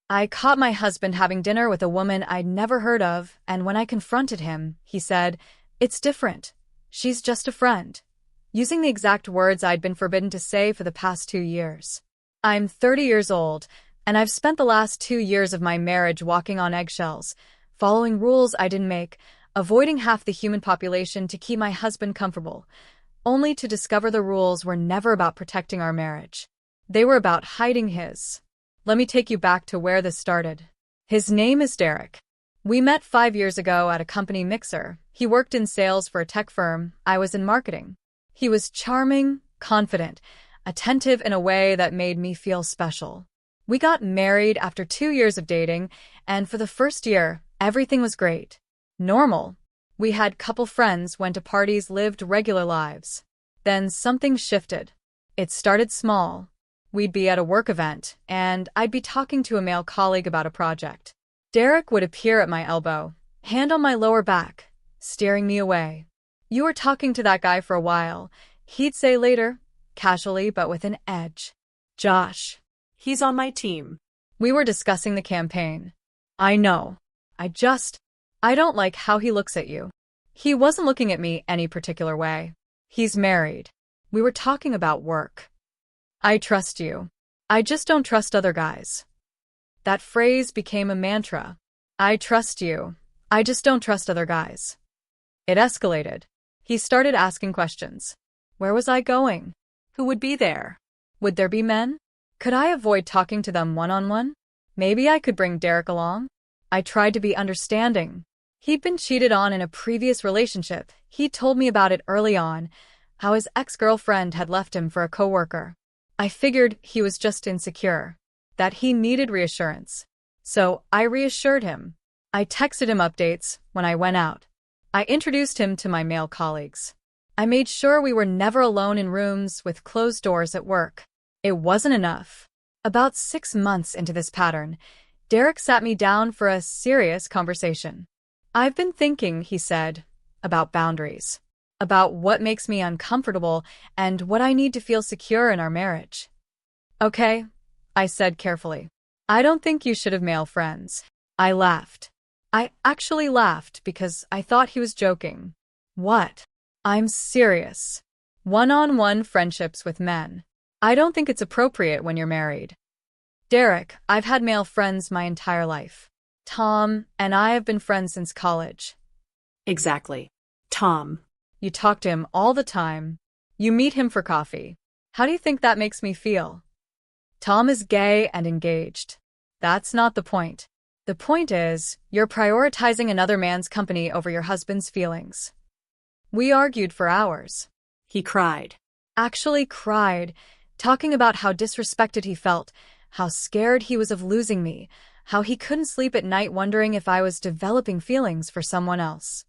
I caught my husband having dinner with a woman I'd never heard of, and when I confronted him, he said, "It's different. She's just a friend," using the exact words I'd been forbidden to say for the past 2 years. I'm 30 years old, and I've spent the last 2 years of my marriage walking on eggshells, following rules I didn't make, avoiding half the human population to keep my husband comfortable, only to discover the rules were never about protecting our marriage. They were about hiding his. Let me take you back to where this started. His name is Derek. We met 5 years ago at a company mixer. He worked in sales for a tech firm. I was in marketing. He was charming, confident, attentive in a way that made me feel special. We got married after 2 years of dating, and for the first year, everything was great. Normal. We had couple friends, went to parties, lived regular lives. Then something shifted. It started small. We'd be at a work event, and I'd be talking to a male colleague about a project. Derek would appear at my elbow, hand on my lower back, steering me away. "You were talking to that guy for a while," he'd say later, casually but with an edge. "Josh. He's on my team." We were discussing the campaign. "I know. I don't like how he looks at you." He wasn't looking at me any particular way. "He's married." We were talking about work. "I trust you. I just don't trust other guys." That phrase became a mantra. "I trust you. I just don't trust other guys." It escalated. He started asking questions. Where was I going? Who would be there? Would there be men? Could I avoid talking to them one-on-one? Maybe I could bring Derek along? I tried to be understanding. He'd been cheated on in a previous relationship. He told me about it early on, how his ex-girlfriend had left him for a coworker. I figured he was just insecure, that he needed reassurance. So I reassured him. I texted him updates when I went out. I introduced him to my male colleagues. I made sure we were never alone in rooms with closed doors at work. It wasn't enough. About 6 months into this pattern, Derek sat me down for a serious conversation. "I've been thinking," he said, "about boundaries. About what makes me uncomfortable and what I need to feel secure in our marriage." "Okay," I said carefully. "I don't think you should have male friends." I laughed. I actually laughed because I thought he was joking. "What?" "I'm serious. One-on-one friendships with men. I don't think it's appropriate when you're married." "Derek, I've had male friends my entire life. Tom and I have been friends since college." "Exactly. Tom." "You talk to him all the time. You meet him for coffee. How do you think that makes me feel?" "Tom is gay and engaged." "That's not the point. The point is, you're prioritizing another man's company over your husband's feelings." We argued for hours. He cried. Actually cried, talking about how disrespected he felt, how scared he was of losing me, how he couldn't sleep at night wondering if I was developing feelings for someone else.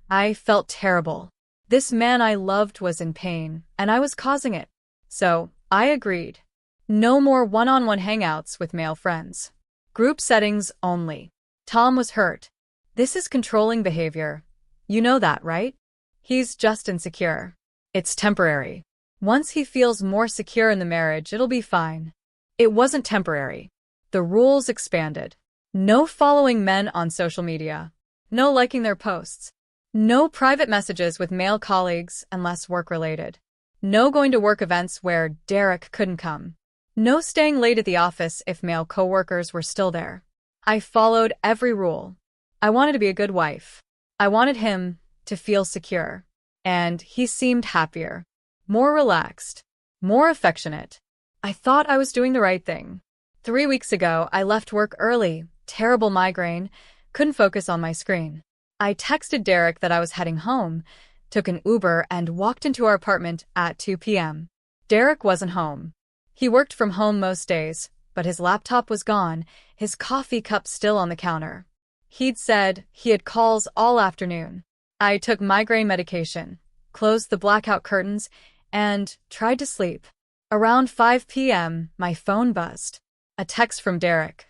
I felt terrible. This man I loved was in pain, and I was causing it. So, I agreed. No more one-on-one hangouts with male friends. Group settings only. Tom was hurt. "This is controlling behavior. You know that, right? He's just insecure. It's temporary. Once he feels more secure in the marriage, it'll be fine." It wasn't temporary. The rules expanded. No following men on social media. No liking their posts. No private messages with male colleagues unless work-related. No going to work events where Derek couldn't come. No staying late at the office if male coworkers were still there. I followed every rule. I wanted to be a good wife. I wanted him to feel secure. And he seemed happier. More relaxed. More affectionate. I thought I was doing the right thing. 3 weeks ago, I left work early. Terrible migraine. Couldn't focus on my screen. I texted Derek that I was heading home, took an Uber, and walked into our apartment at 2 p.m. Derek wasn't home. He worked from home most days, but his laptop was gone, his coffee cup still on the counter. He'd said he had calls all afternoon. I took migraine medication, closed the blackout curtains, and tried to sleep. Around 5 p.m., my phone buzzed. A text from Derek.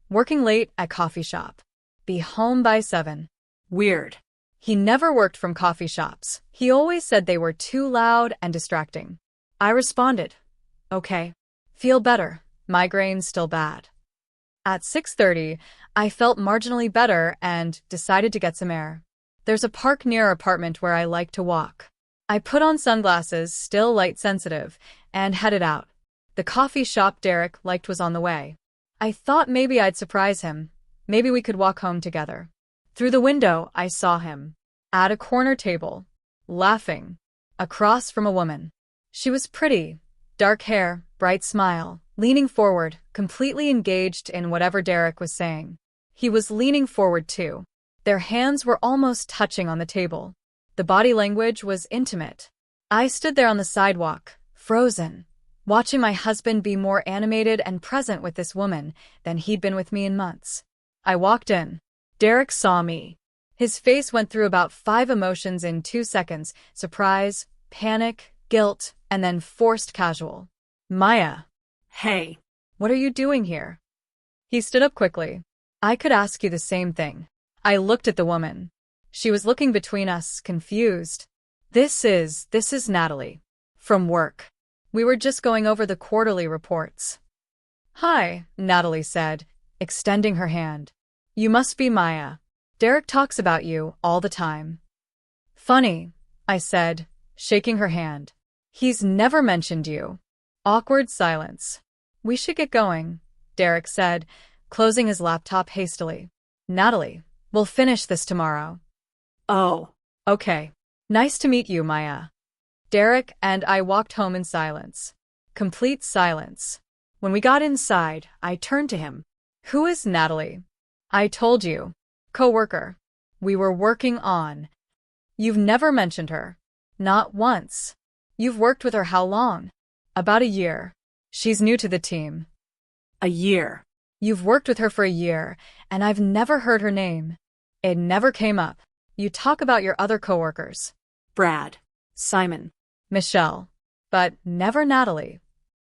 "Working late at coffee shop. Be home by 7. Weird. He never worked from coffee shops. He always said they were too loud and distracting. I responded, "Okay. Feel better. Migraine's still bad." At 6:30, I felt marginally better and decided to get some air. There's a park near our apartment where I like to walk. I put on sunglasses, still light sensitive, and headed out. The coffee shop Derek liked was on the way. I thought maybe I'd surprise him. Maybe we could walk home together. Through the window, I saw him. At a corner table. Laughing. Across from a woman. She was pretty. Dark hair, bright smile. Leaning forward, completely engaged in whatever Derek was saying. He was leaning forward too. Their hands were almost touching on the table. The body language was intimate. I stood there on the sidewalk, frozen, watching my husband be more animated and present with this woman than he'd been with me in months. I walked in. Derek saw me. His face went through about 5 emotions in 2 seconds: surprise, panic, guilt, and then forced casual. Maya. Hey. What are you doing here? He stood up quickly. I could ask you the same thing. I looked at the woman. She was looking between us, confused. This is Natalie. From work. We were just going over the quarterly reports. Hi, Natalie said, extending her hand. You must be Maya. Derek talks about you all the time. Funny, I said, shaking her hand. He's never mentioned you. Awkward silence. We should get going, Derek said, closing his laptop hastily. Natalie, we'll finish this tomorrow. Oh. Okay. Nice to meet you, Maya. Derek and I walked home in silence. Complete silence. When we got inside, I turned to him. Who is Natalie? I told you. Coworker. We were working on. You've never mentioned her. Not once. You've worked with her how long? About a year. She's new to the team. A year. You've worked with her for a year, and I've never heard her name. It never came up. You talk about your other coworkers. Brad. Simon. Michelle. But never Natalie.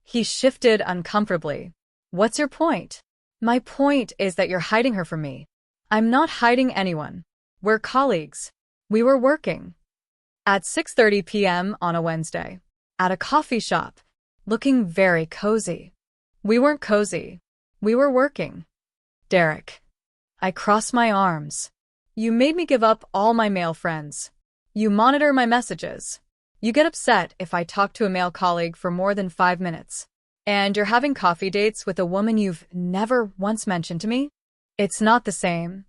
He shifted uncomfortably. What's your point? My point is that you're hiding her from me. I'm not hiding anyone. We're colleagues. We were working. At 6:30 p.m. on a Wednesday. At a coffee shop. Looking very cozy. We weren't cozy. We were working. Derek. I crossed my arms. You made me give up all my male friends. You monitor my messages. You get upset if I talk to a male colleague for more than 5 minutes. And you're having coffee dates with a woman you've never once mentioned to me? It's not the same.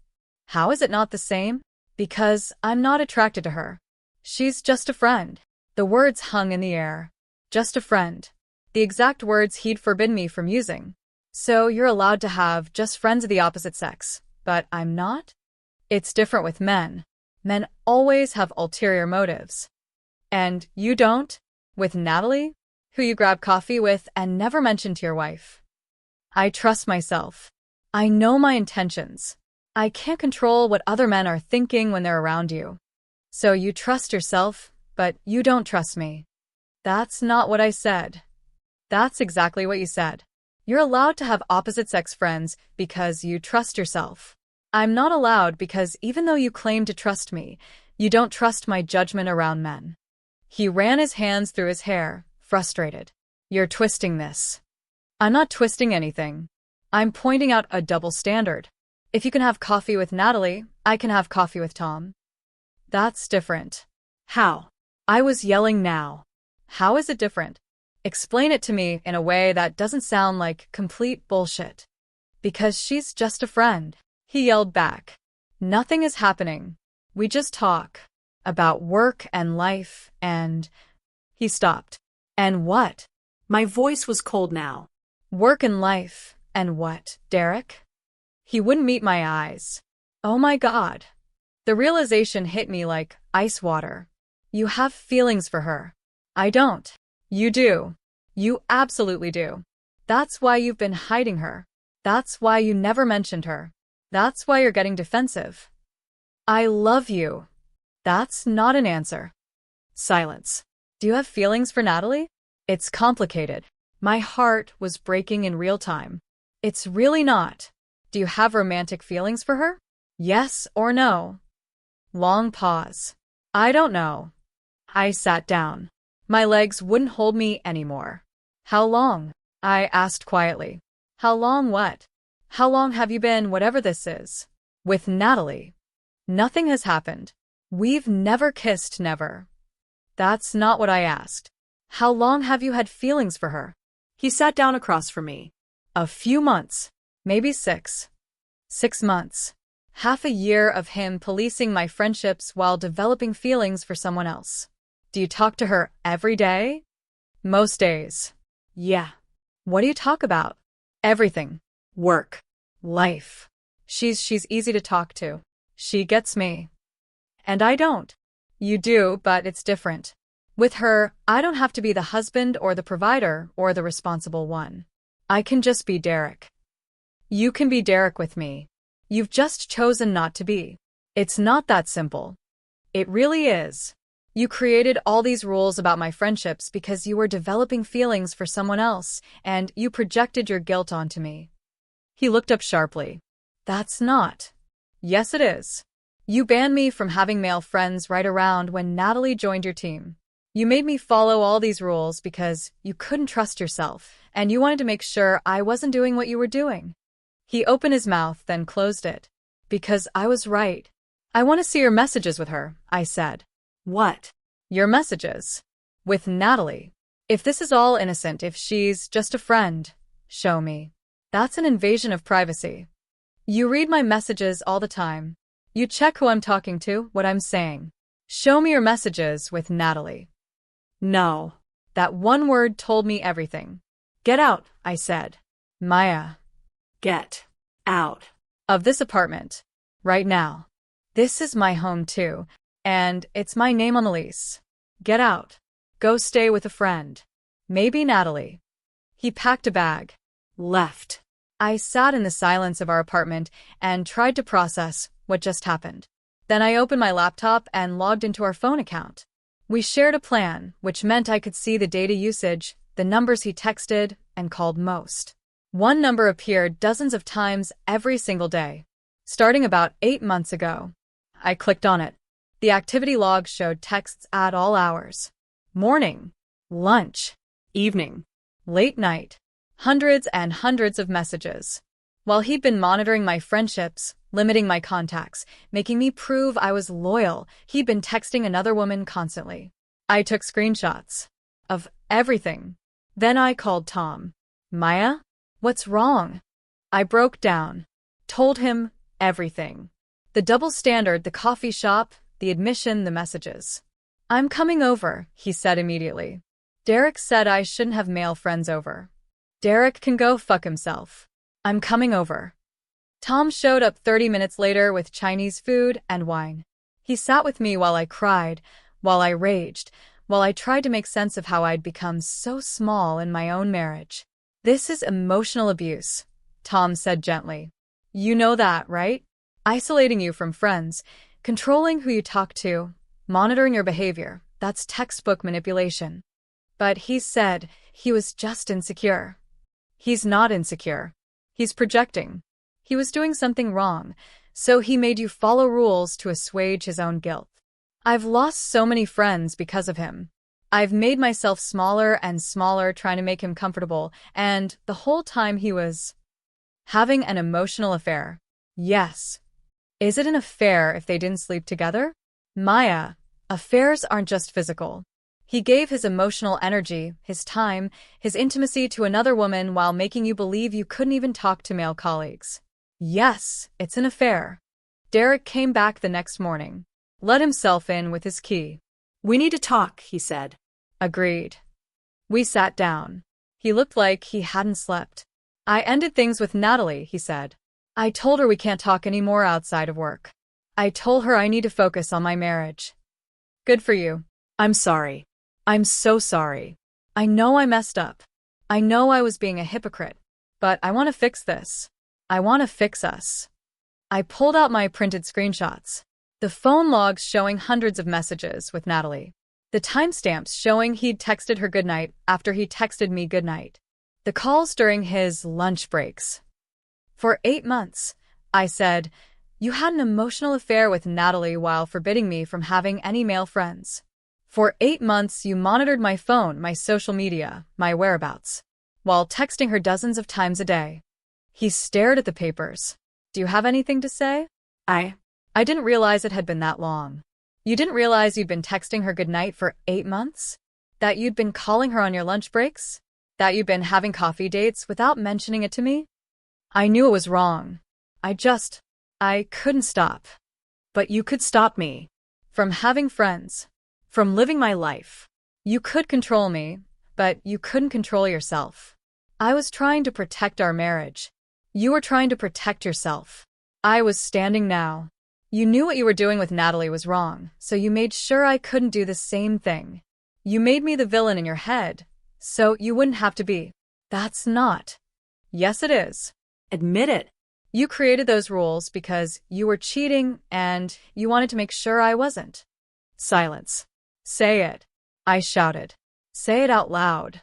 How is it not the same? Because I'm not attracted to her. She's just a friend. The words hung in the air. Just a friend. The exact words he'd forbidden me from using. So you're allowed to have just friends of the opposite sex, but I'm not? It's different with men. Men always have ulterior motives. And you don't? With Natalie? Who you grab coffee with and never mention to your wife. I trust myself. I know my intentions. I can't control what other men are thinking when they're around you. So you trust yourself, but you don't trust me. That's not what I said. That's exactly what you said. You're allowed to have opposite-sex friends because you trust yourself. I'm not allowed because even though you claim to trust me, you don't trust my judgment around men. He ran his hands through his hair, frustrated. You're twisting this. I'm not twisting anything. I'm pointing out a double standard. If you can have coffee with Natalie, I can have coffee with Tom. That's different. How? I was yelling now. How is it different? Explain it to me in a way that doesn't sound like complete bullshit. Because she's just a friend. He yelled back. Nothing is happening. We just talk. About work and life and... He stopped. And what? My voice was cold now. Work and life and what, Derek? He wouldn't meet my eyes. Oh my God. The realization hit me like ice water. You have feelings for her. I don't. You do. You absolutely do. That's why you've been hiding her. That's why you never mentioned her. That's why you're getting defensive. I love you. That's not an answer. Silence. Do you have feelings for Natalie? It's complicated. My heart was breaking in real time. It's really not. Do you have romantic feelings for her? Yes or no? Long pause. I don't know. I sat down. My legs wouldn't hold me anymore. How long? I asked quietly. How long what? How long have you been whatever this is? With Natalie. Nothing has happened. We've never kissed, never. That's not what I asked. How long have you had feelings for her? He sat down across from me. A few months. Maybe 6. 6 months. Half a year of him policing my friendships while developing feelings for someone else. Do you talk to her every day? Most days. Yeah. What do you talk about? Everything. Work. Life. She's easy to talk to. She gets me. And I don't. You do, but it's different. With her, I don't have to be the husband or the provider or the responsible one. I can just be Derek. You can be Derek with me. You've just chosen not to be. It's not that simple. It really is. You created all these rules about my friendships because you were developing feelings for someone else, and you projected your guilt onto me. He looked up sharply. That's not. Yes, it is. You banned me from having male friends right around when Natalie joined your team. You made me follow all these rules because you couldn't trust yourself, and you wanted to make sure I wasn't doing what you were doing. He opened his mouth, then closed it. Because I was right. I want to see your messages with her, I said. What? Your messages. With Natalie. If this is all innocent, if she's just a friend, show me. That's an invasion of privacy. You read my messages all the time. You check who I'm talking to, what I'm saying. Show me your messages with Natalie. No. That one word told me everything. Get out, I said. Maya. Get out. Of this apartment. Right now. This is my home too, and it's my name on the lease. Get out. Go stay with a friend. Maybe Natalie. He packed a bag. Left. I sat in the silence of our apartment and tried to process what just happened. Then I opened my laptop and logged into our phone account. We shared a plan, which meant I could see the data usage, the numbers he texted and called most. One number appeared dozens of times every single day. Starting about 8 months ago. I clicked on it. The activity log showed texts at all hours. Morning, lunch, evening, late night. Hundreds and hundreds of messages. While he'd been monitoring my friendships, limiting my contacts, making me prove I was loyal, he'd been texting another woman constantly. I took screenshots of everything. Then I called Tom. Maya? What's wrong? I broke down. Told him everything. The double standard, the coffee shop, the admission, the messages. I'm coming over, he said immediately. Derek said I shouldn't have male friends over. Derek can go fuck himself. I'm coming over. Tom showed up 30 minutes later with Chinese food and wine. He sat with me while I cried, while I raged, while I tried to make sense of how I'd become so small in my own marriage. This is emotional abuse, Tom said gently. You know that, right? Isolating you from friends, controlling who you talk to, monitoring your behavior, that's textbook manipulation. But he said he was just insecure. He's not insecure. He's projecting. He was doing something wrong, so he made you follow rules to assuage his own guilt. I've lost so many friends because of him. I've made myself smaller and smaller trying to make him comfortable, and the whole time he was having an emotional affair. Yes. Is it an affair if they didn't sleep together? Maya, affairs aren't just physical. He gave his emotional energy, his time, his intimacy to another woman while making you believe you couldn't even talk to male colleagues. Yes, it's an affair. Derek came back the next morning. Let himself in with his key. We need to talk, he said. Agreed. We sat down. He looked like he hadn't slept. I ended things with Natalie, he said. I told her we can't talk anymore outside of work. I told her I need to focus on my marriage. Good for you. I'm sorry. I'm so sorry. I know I messed up. I know I was being a hypocrite. But I want to fix this. I want to fix us. I pulled out my printed screenshots. The phone logs showing hundreds of messages with Natalie. The timestamps showing he'd texted her goodnight after he texted me goodnight. The calls during his lunch breaks. For 8 months, I said, you had an emotional affair with Natalie while forbidding me from having any male friends. For 8 months, you monitored my phone, my social media, my whereabouts, while texting her dozens of times a day. He stared at the papers. Do you have anything to say? I I didn't realize it had been that long. You didn't realize you'd been texting her goodnight for 8 months? That you'd been calling her on your lunch breaks? That you'd been having coffee dates without mentioning it to me? I knew it was wrong. I couldn't stop. But you could stop me. From having friends. From living my life. You could control me, but you couldn't control yourself. I was trying to protect our marriage. You were trying to protect yourself. I was standing now. You knew what you were doing with Natalie was wrong, so you made sure I couldn't do the same thing. You made me the villain in your head, so you wouldn't have to be. That's not. Yes, it is. Admit it. You created those rules because you were cheating and you wanted to make sure I wasn't. Silence. Say it. I shouted. Say it out loud.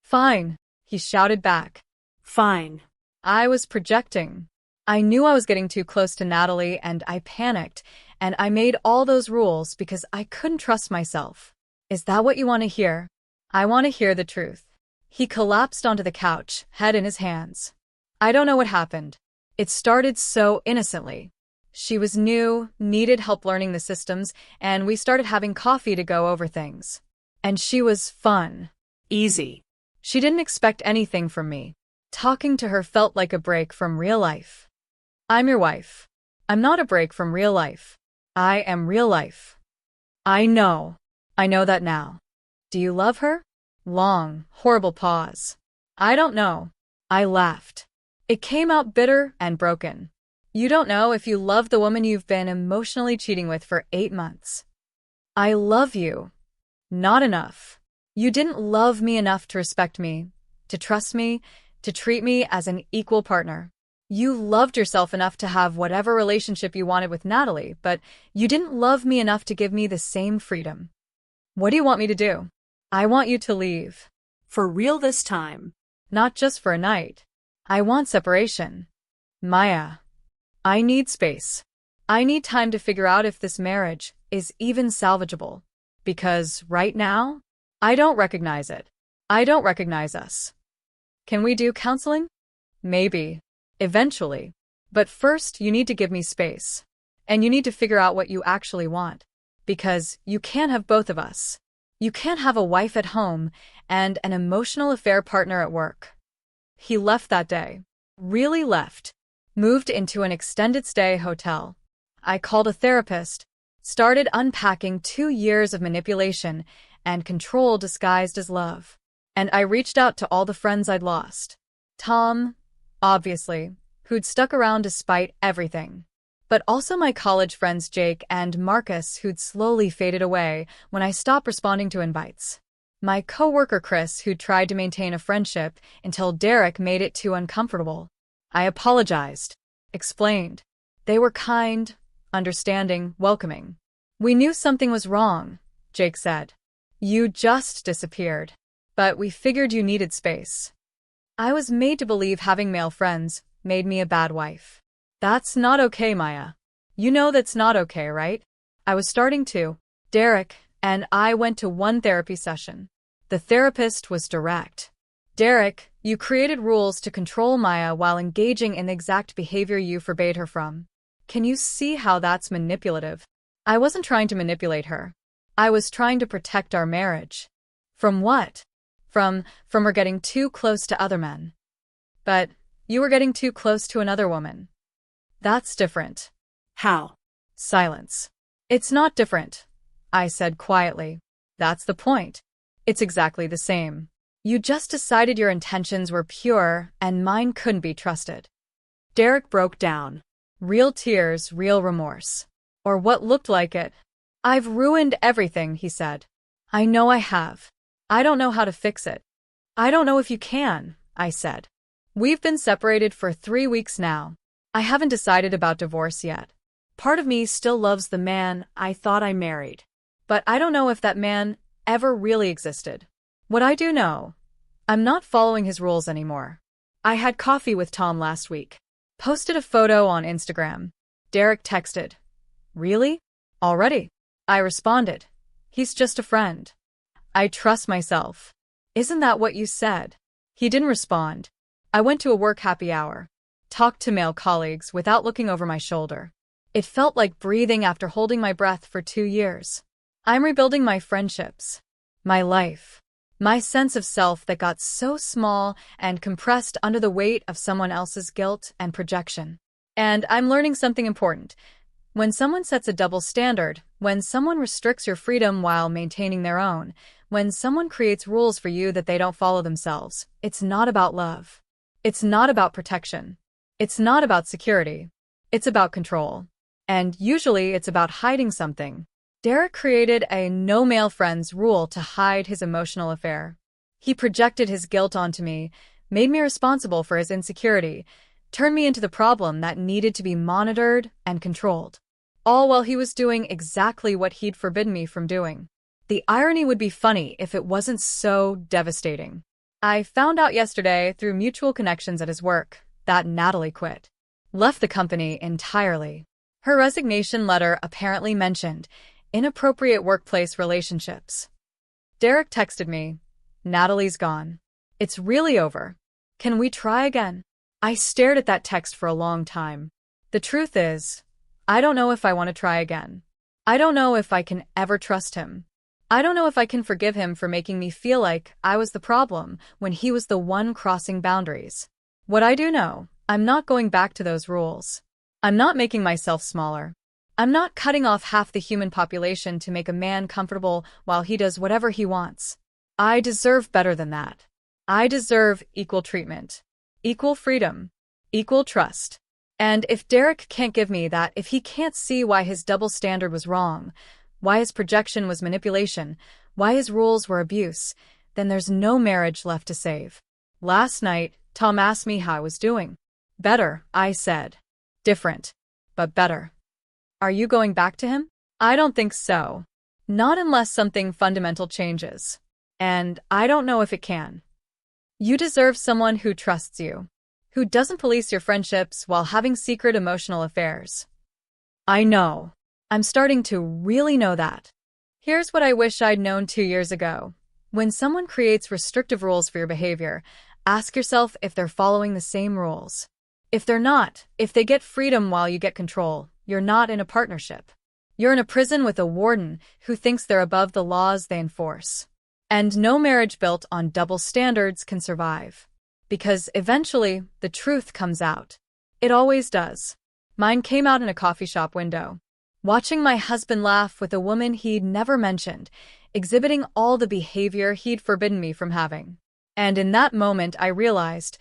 Fine, he shouted back. Fine. I was projecting. I knew I was getting too close to Natalie and I panicked, and I made all those rules because I couldn't trust myself. Is that what you want to hear? I want to hear the truth. He collapsed onto the couch, head in his hands. I don't know what happened. It started so innocently. She was new, needed help learning the systems, and we started having coffee to go over things. And she was fun. Easy. She didn't expect anything from me. Talking to her felt like a break from real life. I'm your wife. I'm not a break from real life. I am real life. I know. I know that now. Do you love her? Long, horrible pause. I don't know. I laughed. It came out bitter and broken. You don't know if you love the woman you've been emotionally cheating with for 8 months. I love you. Not enough. You didn't love me enough to respect me, to trust me, to treat me as an equal partner. You loved yourself enough to have whatever relationship you wanted with Natalie, but you didn't love me enough to give me the same freedom. What do you want me to do? I want you to leave. For real this time. Not just for a night. I want separation. Maya, I need space. I need time to figure out if this marriage is even salvageable. Because right now, I don't recognize it. I don't recognize us. Can we do counseling? Maybe. Eventually. But first, you need to give me space. And you need to figure out what you actually want. Because you can't have both of us. You can't have a wife at home and an emotional affair partner at work. He left that day. Really left. Moved into an extended stay hotel. I called a therapist. Started unpacking 2 years of manipulation and control disguised as love. And I reached out to all the friends I'd lost. Tom, obviously, who'd stuck around despite everything. But also my college friends Jake and Marcus, who'd slowly faded away when I stopped responding to invites. My coworker Chris, who'd tried to maintain a friendship until Derek made it too uncomfortable. I apologized. Explained. They were kind, understanding, welcoming. We knew something was wrong, Jake said. You just disappeared. But we figured you needed space. I was made to believe having male friends made me a bad wife. That's not okay, Maya. You know that's not okay, right? I was starting to. Derek and I went to one therapy session. The therapist was direct. Derek, you created rules to control Maya while engaging in the exact behavior you forbade her from. Can you see how that's manipulative? I wasn't trying to manipulate her. I was trying to protect our marriage. From what? From her getting too close to other men. But you were getting too close to another woman. That's different. How? Silence. It's not different, I said quietly. That's the point. It's exactly the same. You just decided your intentions were pure and mine couldn't be trusted. Derek broke down. Real tears, real remorse. Or what looked like it. I've ruined everything, he said. I know I have. I don't know how to fix it. I don't know if you can, I said. We've been separated for 3 weeks now. I haven't decided about divorce yet. Part of me still loves the man I thought I married. But I don't know if that man ever really existed. What I do know, I'm not following his rules anymore. I had coffee with Tom last week. Posted a photo on Instagram. Derek texted. Really? Already? I responded. He's just a friend. I trust myself. Isn't that what you said? He didn't respond. I went to a work happy hour. talk to male colleagues without looking over my shoulder. It felt like breathing after holding my breath for 2 years. I'm rebuilding my friendships, my life, my sense of self that got so small and compressed under the weight of someone else's guilt and projection. And I'm learning something important. When someone sets a double standard, when someone restricts your freedom while maintaining their own, when someone creates rules for you that they don't follow themselves, it's not about love. It's not about protection. It's not about security. It's about control. And usually it's about hiding something. Derek created a no male friends rule to hide his emotional affair. He projected his guilt onto me, made me responsible for his insecurity, turned me into the problem that needed to be monitored and controlled. All while he was doing exactly what he'd forbidden me from doing. The irony would be funny if it wasn't so devastating. I found out yesterday through mutual connections at his work that Natalie quit. Left the company entirely. Her resignation letter apparently mentioned inappropriate workplace relationships. Derek texted me, "Natalie's gone. It's really over. Can we try again?" I stared at that text for a long time. The truth is, I don't know if I want to try again. I don't know if I can ever trust him. I don't know if I can forgive him for making me feel like I was the problem when he was the one crossing boundaries. What I do know, I'm not going back to those rules. I'm not making myself smaller. I'm not cutting off half the human population to make a man comfortable while he does whatever he wants. I deserve better than that. I deserve equal treatment, equal freedom, equal trust. And if Derek can't give me that, if he can't see why his double standard was wrong, why his projection was manipulation, why his rules were abuse, then there's no marriage left to save. Last night, Tom asked me how I was doing. Better, I said. Different, but better. Are you going back to him? I don't think so. Not unless something fundamental changes. And I don't know if it can. You deserve someone who trusts you, who doesn't police your friendships while having secret emotional affairs. I know. I'm starting to really know that. Here's what I wish I'd known 2 years ago. When someone creates restrictive rules for your behavior, ask yourself if they're following the same rules. If they're not, if they get freedom while you get control, you're not in a partnership. You're in a prison with a warden who thinks they're above the laws they enforce. And no marriage built on double standards can survive. Because eventually, the truth comes out. It always does. Mine came out in a coffee shop window. Watching my husband laugh with a woman he'd never mentioned, exhibiting all the behavior he'd forbidden me from having. And in that moment, I realized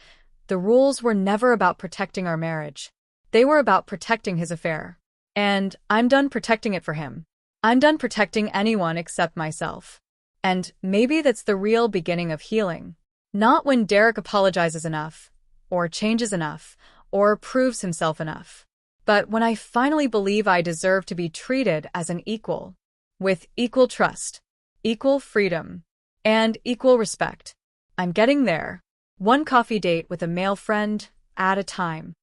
the rules were never about protecting our marriage. They were about protecting his affair. And I'm done protecting it for him. I'm done protecting anyone except myself. And maybe that's the real beginning of healing. Not when Derek apologizes enough, or changes enough, or proves himself enough. But when I finally believe I deserve to be treated as an equal, with equal trust, equal freedom, and equal respect. I'm getting there. One coffee date with a male friend at a time.